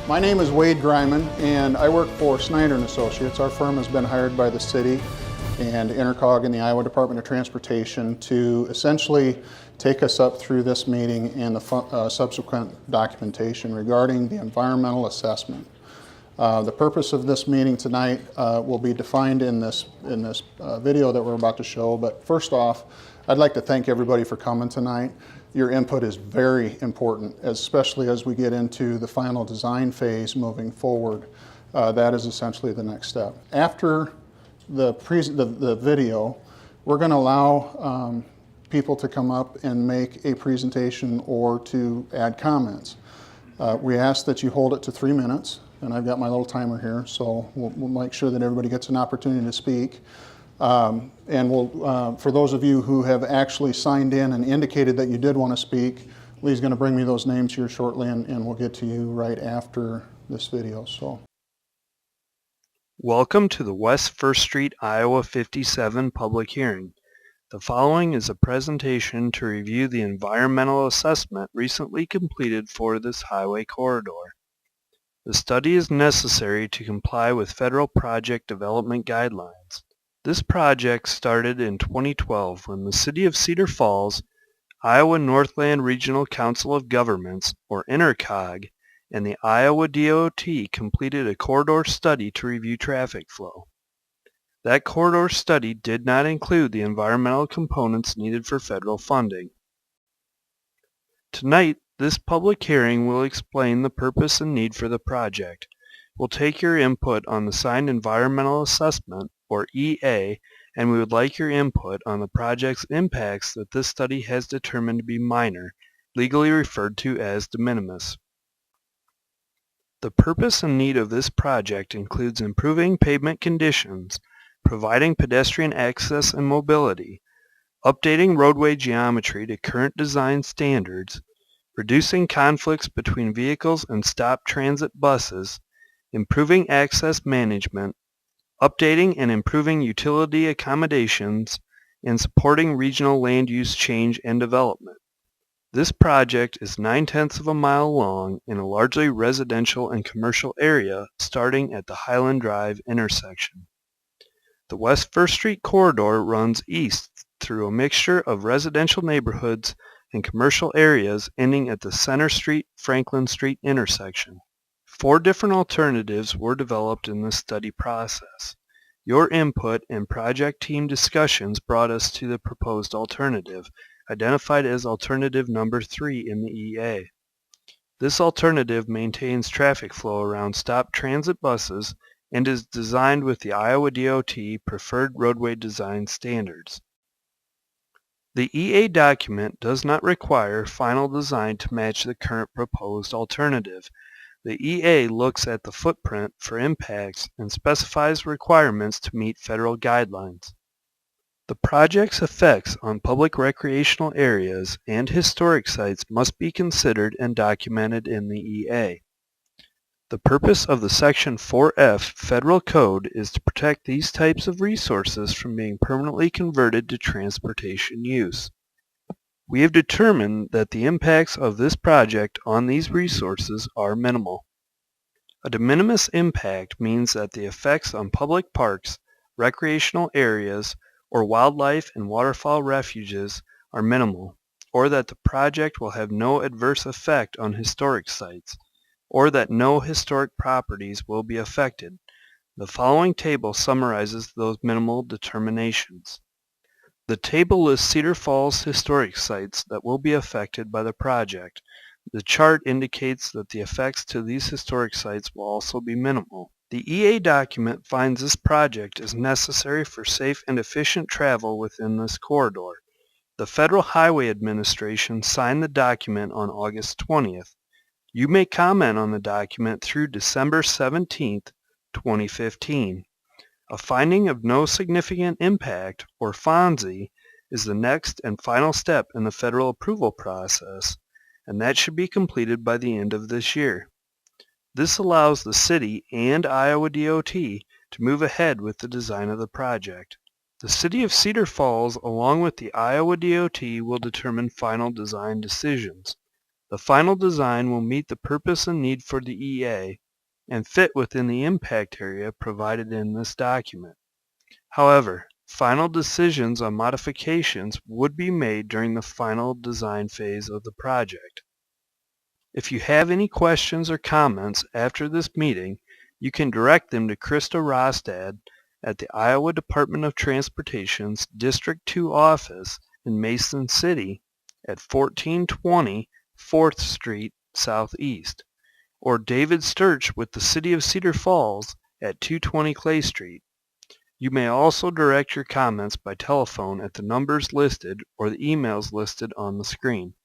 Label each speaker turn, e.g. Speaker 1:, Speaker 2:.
Speaker 1: My name is Wade Greiman, and I work for Snyder & Associates. Our firm has been hired by the city and Intercog and the Iowa Department of Transportation to essentially take us up through this meeting and the subsequent documentation regarding the environmental assessment. The purpose of this meeting tonight will be defined in this video that we're about to show, but first off, I'd like to thank everybody for coming tonight. Your input is very important, especially as we get into the final design phase moving forward. That is essentially the next step. After the video, we're going to allow people to come up and make a presentation or to add comments. We ask that you hold it to 3 minutes, and I've got my little timer here, so we'll make sure that everybody gets an opportunity to speak. And for those of you who have actually signed in and indicated that you did want to speak, Lee's going to bring me those names here shortly, and we'll get to you right after this video. So,
Speaker 2: welcome to the West 1st Street, Iowa 57 public hearing. The following is a presentation to review the environmental assessment recently completed for this highway corridor. The study is necessary to comply with federal project development guidelines. This project started in 2012 when the City of Cedar Falls, Iowa Northland Regional Council of Governments, or Intercog, and the Iowa DOT completed a corridor study to review traffic flow. That corridor study did not include the environmental components needed for federal funding. Tonight, this public hearing will explain the purpose and need for the project. We'll take your input on the signed environmental assessment, or EA, and we would like your input on the project's impacts that this study has determined to be minor, legally referred to as de minimis. The purpose and need of this project includes improving pavement conditions, providing pedestrian access and mobility, updating roadway geometry to current design standards, reducing conflicts between vehicles and stop transit buses, improving access management, updating and improving utility accommodations, and supporting regional land use change and development. This project is 9/10 of a mile long in a largely residential and commercial area starting at the Highland Drive intersection. The West 1st Street corridor runs east through a mixture of residential neighborhoods and commercial areas ending at the Center Street-Franklin Street intersection. 4 different alternatives were developed in this study process. Your input and project team discussions brought us to the proposed alternative, identified as alternative number 3 in the EA. This alternative maintains traffic flow around stop transit buses and is designed with the Iowa DOT preferred roadway design standards. The EA document does not require final design to match the current proposed alternative. The EA looks at the footprint for impacts and specifies requirements to meet federal guidelines. The project's effects on public recreational areas and historic sites must be considered and documented in the EA. The purpose of the Section 4F Federal Code is to protect these types of resources from being permanently converted to transportation use. We have determined that the impacts of this project on these resources are minimal. A de minimis impact means that the effects on public parks, recreational areas, or wildlife and waterfowl refuges are minimal, or that the project will have no adverse effect on historic sites, or that no historic properties will be affected. The following table summarizes those minimal determinations. The table lists Cedar Falls historic sites that will be affected by the project. The chart indicates that the effects to these historic sites will also be minimal. The EA document finds this project is necessary for safe and efficient travel within this corridor. The Federal Highway Administration signed the document on August 20th. You may comment on the document through December 17th, 2015. A finding of no significant impact, or FONSI, is the next and final step in the federal approval process, and that should be completed by the end of this year. This allows the city and Iowa DOT to move ahead with the design of the project. The City of Cedar Falls, along with the Iowa DOT, will determine final design decisions. The final design will meet the purpose and need for the EA and fit within the impact area provided in this document. However, final decisions on modifications would be made during the final design phase of the project. If you have any questions or comments after this meeting, you can direct them to Krista Rostad at the Iowa Department of Transportation's District 2 office in Mason City at 1420 4th Street Southeast, or David Sturch with the City of Cedar Falls at 220 Clay Street. You may also direct your comments by telephone at the numbers listed or the emails listed on the screen.